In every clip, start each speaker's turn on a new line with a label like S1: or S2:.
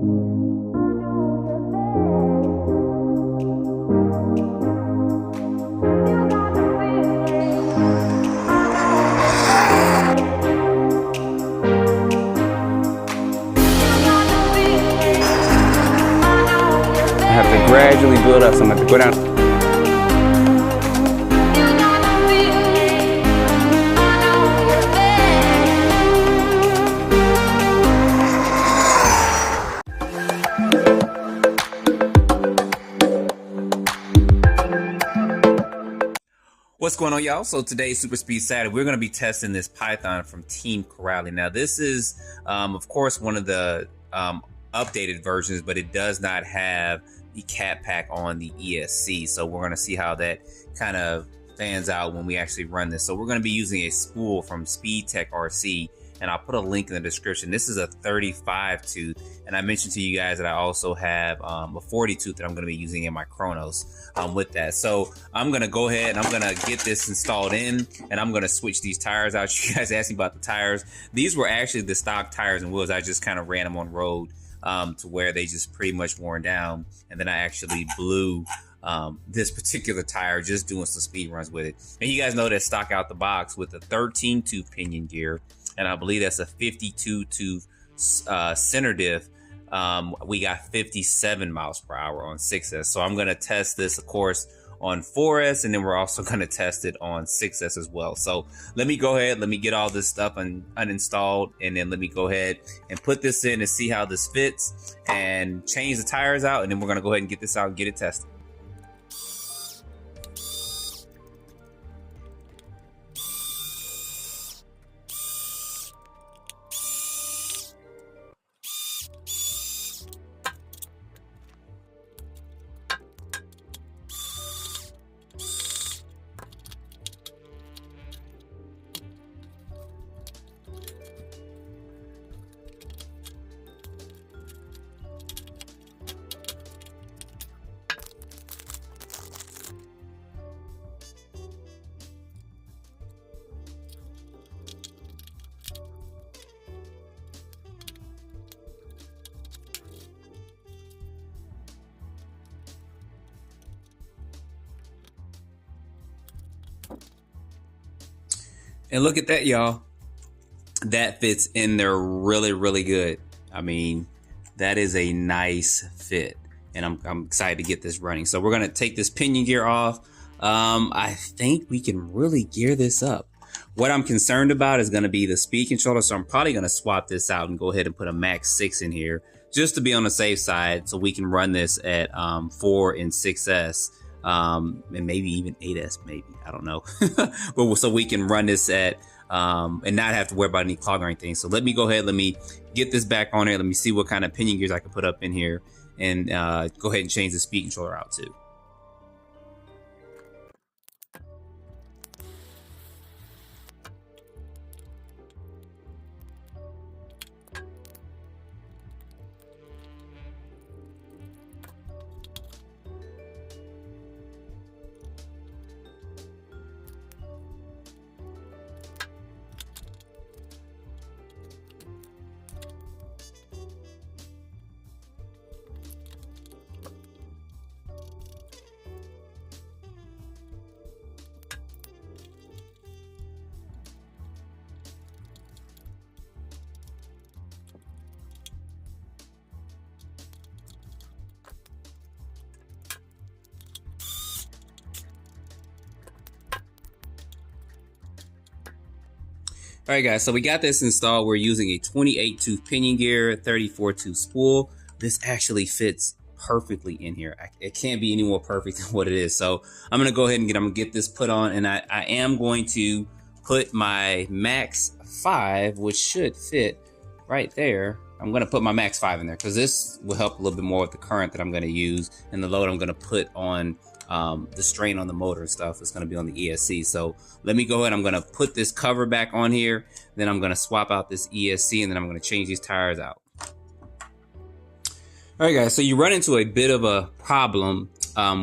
S1: I have to gradually build up, so I'm going to go down. What's going on, y'all? So today's Super Speed Saturday, we're going to be testing this Python from Team Corrali. Now this is, of course, one of the updated versions, but it does not have the cat pack on the ESC. So we're going to see how that kind of fans out when we actually run this. So we're going to be using a spool from Speedtekrc, and I'll put a link in the description. This is a 35 tooth, and I mentioned to you guys that I also have a 40 tooth that I'm going to be using in my Chronos with that. So I'm going to go ahead and I'm going to get this installed in, and I'm going to switch these tires out. You guys asked me about the tires. These were actually the stock tires and wheels. I just kind of ran them on road to where they just pretty much worn down, and then I actually blew this particular tire just doing some speed runs with it. And you guys know that stock out the box with a 13 tooth pinion gear, and I believe that's a 52 tooth center diff. We got 57 miles per hour on 6S. So I'm going to test this, of course, on 4S, and then we're also going to test it on 6S as well. So let me go ahead, let me get all this stuff uninstalled, and then let me go ahead and put this in and see how this fits and change the tires out, and then we're going to go ahead and get this out and get it tested. And look at that, y'all. That fits in there really, really good. I mean, that is a nice fit, and I'm excited to get this running. So we're gonna take this pinion gear off. I think we can really gear this up. What I'm concerned about is gonna be the speed controller, so I'm probably gonna swap this out and go ahead and put a Max 6 in here just to be on the safe side, so we can run this at 4 and 6S. And maybe even 8S, maybe, I don't know. But so we can run this at and not have to worry about any clog or anything. So let me go ahead, let me get this back on here, let me see what kind of pinion gears I can put up in here, and go ahead and change the speed controller out too. All right, guys, so we got this installed. We're using a 28 tooth pinion gear, 34 tooth spool. This actually fits perfectly in here. It can't be any more perfect than what it is. So I'm gonna go ahead and get this put on, and I am going to put my Max 5, which should fit right there. I'm gonna put my Max 5 in there because this will help a little bit more with the current that I'm gonna use and the load I'm gonna put on the strain on the motor and stuff is going to be on the ESC. So let me go ahead. I'm going to put this cover back on here. Then I'm going to swap out this ESC, and then I'm going to change these tires out. All right, guys. So you run into a bit of a problem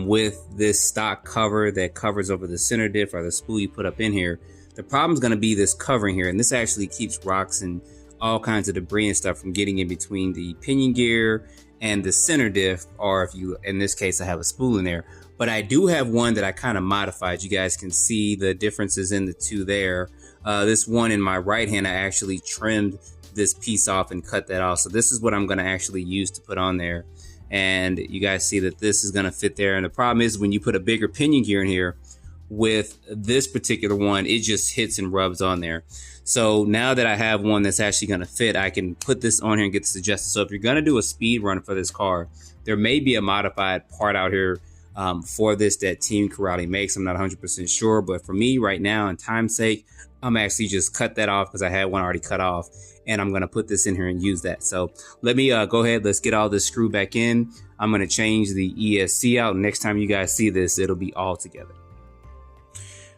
S1: with this stock cover that covers over the center diff or the spool you put up in here. The problem is going to be this covering here, and this actually keeps rocks and all kinds of debris and stuff from getting in between the pinion gear and the center diff, or if you, in this case, I have a spool in there. But I do have one that I kind of modified. You guys can see the differences in the two there. This one in my right hand, I actually trimmed this piece off and cut that off. So this is what I'm going to actually use to put on there. And you guys see that this is going to fit there. And the problem is when you put a bigger pinion gear in here, with this particular one, it just hits and rubs on there. So now that I have one that's actually going to fit, I can put this on here and get this adjusted. So if you're going to do a speed run for this car, there may be a modified part out here for this that Team Corrali makes. I'm not 100% sure, but for me right now, in time's sake, I'm actually just cut that off because I had one already cut off, and I'm going to put this in here and use that. So let me go ahead. Let's get all this screw back in. I'm going to change the ESC out. Next time you guys see this, it'll be all together.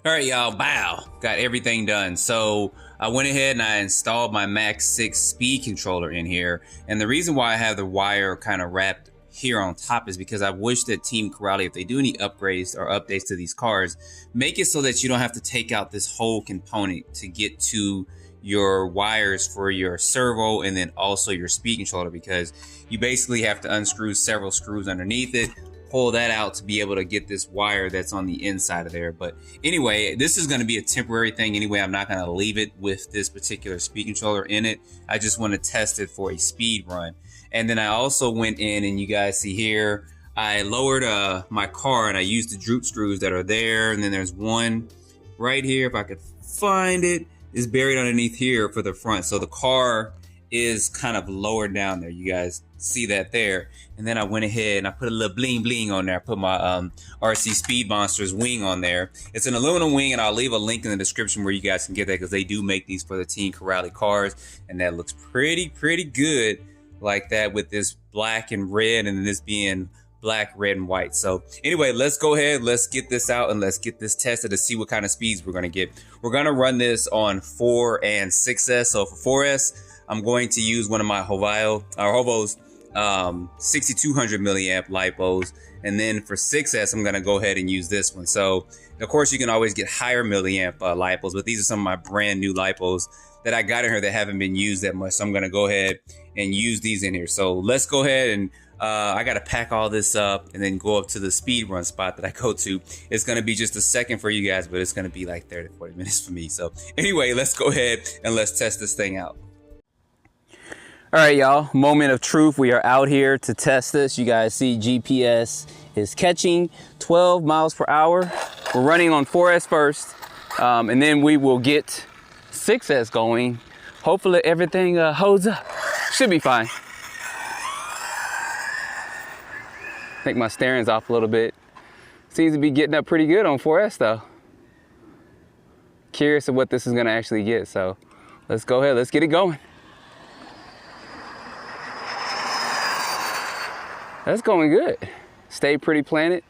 S1: All right, y'all, bow, got everything done. So I went ahead and I installed my Max 6 speed controller in here. And the reason why I have the wire kind of wrapped here on top is because I wish that Team Corrali, if they do any upgrades or updates to these cars, make it so that you don't have to take out this whole component to get to your wires for your servo and then also your speed controller, because you basically have to unscrew several screws underneath it, pull that out to be able to get this wire that's on the inside of there. But anyway, this is going to be a temporary thing anyway. I'm not going to leave it with this particular speed controller in it. I just want to test it for a speed run. And then I also went in, and you guys see here, I lowered my car and I used the droop screws that are there. And then there's one right here, if I could find it, is buried underneath here for the front. So the car is kind of lowered down there. You guys see that there. And then I went ahead and I put a little bling bling on there. I put my RC Speed Monsters wing on there. It's an aluminum wing, and I'll leave a link in the description where you guys can get that, because they do make these for the Team Corrali cars, and that looks pretty good like that, with this black and red and this being black, red, and white. So anyway, let's go ahead, let's get this out and let's get this tested to see what kind of speeds we're going to get. We're going to run this on 4 and 6S. So for 4S, I'm going to use one of my Hovo's 6200 milliamp Lipos, and then for 6S, I'm going to go ahead and use this one. So of course you can always get higher milliamp Lipos, but these are some of my brand new Lipos that I got in here that haven't been used that much. So I'm going to go ahead and use these in here. So let's go ahead and I got to pack all this up and then go up to the speed run spot that I go to. It's going to be just a second for you guys, but it's going to be like 30 to 40 minutes for me. So anyway, let's go ahead and let's test this thing out. All right, y'all, moment of truth. We are out here to test this. You guys see GPS is catching 12 miles per hour. We're running on 4S first, and then we will get 6S going. Hopefully everything holds up. Should be fine. I think my steering's off a little bit. Seems to be getting up pretty good on 4S though. Curious of what this is gonna actually get, so let's go ahead, let's get it going. That's going good. Stay pretty planted.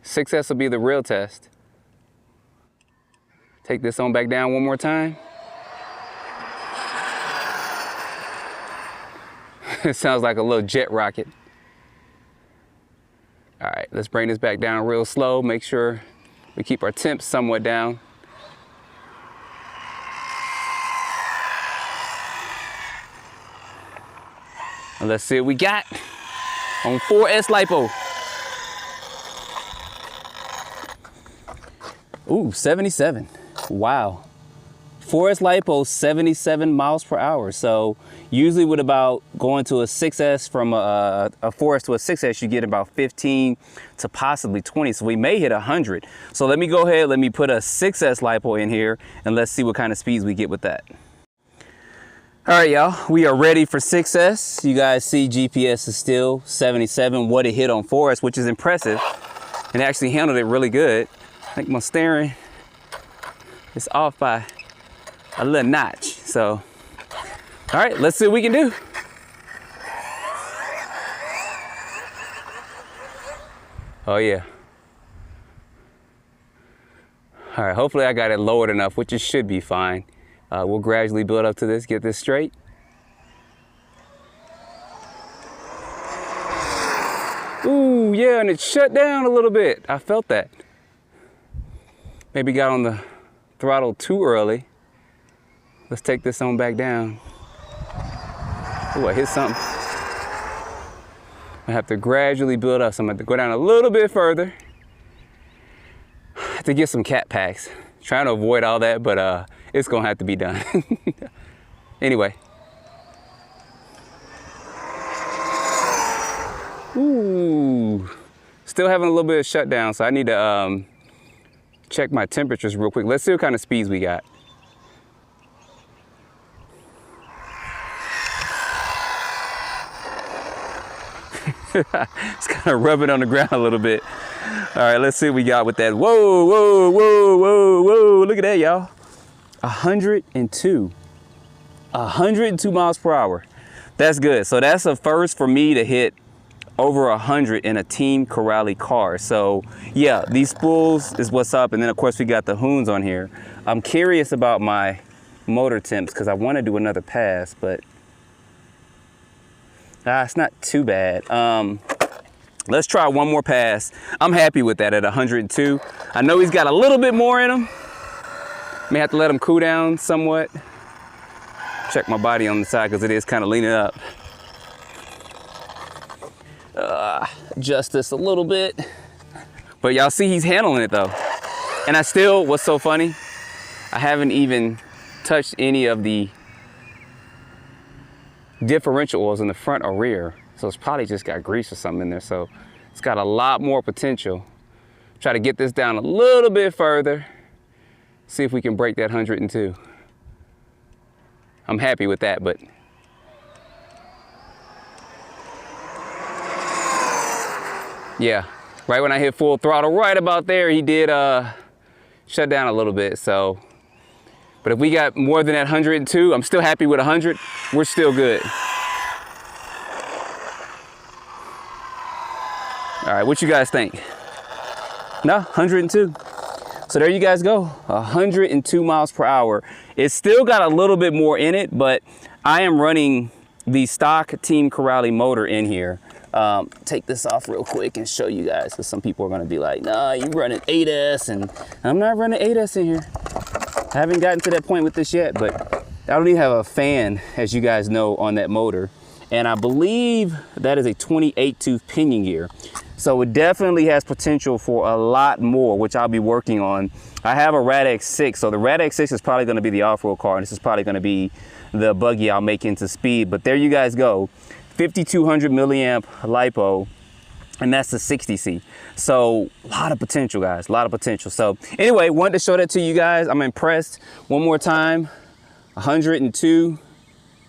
S1: 6S will be the real test. Take this on back down one more time. It sounds like a little jet rocket. All right, let's bring this back down real slow. Make sure we keep our temps somewhat down. And let's see what we got on 4S Lipo. Ooh, 77. Wow. 4S Lipo, 77 miles per hour. So usually with about going to a 6S from a 4S to a 6S, you get about 15 to possibly 20. So we may hit 100. So let me go ahead, let me put a 6S Lipo in here and let's see what kind of speeds we get with that. All right, y'all, we are ready for 6S. You guys see GPS is still 77, what it hit on 4S, which is impressive. And actually handled it really good. I think my steering is off by a little notch. So, all right, let's see what we can do. Oh yeah. All right, hopefully I got it lowered enough, which it should be fine. We'll gradually build up to this, get this straight. Ooh, yeah, and it shut down a little bit. I felt that. Maybe got on the throttle too early. Let's take this on back down.
S2: Ooh, I hit something. I have to gradually build up. So I'm going to go down a little bit further to get some cat packs. Trying to avoid all that, but it's going to have to be done. Anyway. Ooh. Still having a little bit of shutdown, so I need to check my temperatures real quick. Let's see what kind of speeds we got. It's kind of rubbing on the ground a little bit. All right, let's see what we got with that. Whoa, whoa, whoa, whoa, whoa. Look at that, y'all. 102. 102 miles per hour. That's good. So that's a first for me to hit over 100 in a Team Corrali car. So yeah, these spools is what's up. And then of course we got the hoons on here. I'm curious about my motor temps because I want to do another pass, but it's not too bad. Let's try one more pass. I'm happy with that at 102. I know he's got a little bit more in him. May have to let him cool down somewhat. Check my body on the side because it is kind of leaning up. Adjust this a little bit. But y'all see he's handling it though. And I still, what's so funny, I haven't even touched any of the differential oils in the front or rear. So it's probably just got grease or something in there. So it's got a lot more potential. Try to get this down a little bit further. See if we can break that 102. I'm happy with that, but yeah, right when I hit full throttle, right about there, he did shut down a little bit. So, but if we got more than that 102, I'm still happy with 100. We're still good. All right, what you guys think? No, 102. So there you guys go, 102 miles per hour. It's still got a little bit more in it, but I am running the stock Team Corrali motor in here. Take this off real quick and show you guys, because some people are gonna be like, nah, you running 8S, and I'm not running 8S in here. I haven't gotten to that point with this yet, but I don't even have a fan, as you guys know, on that motor. And I believe that is a 28 tooth pinion gear. So it definitely has potential for a lot more, which I'll be working on. I have a RadX6, so the RadX6 is probably gonna be the off-road car, and this is probably gonna be the buggy I'll make into speed. But there you guys go, 5,200 milliamp Lipo, and that's the 60C. So a lot of potential, guys, a lot of potential. So anyway, wanted to show that to you guys. I'm impressed. One more time, 102,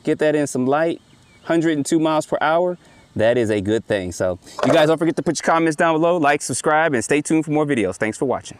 S2: get that in some light, 102 miles per hour. That is a good thing. So you guys don't forget to put your comments down below, like, subscribe, and stay tuned for more videos. Thanks for watching.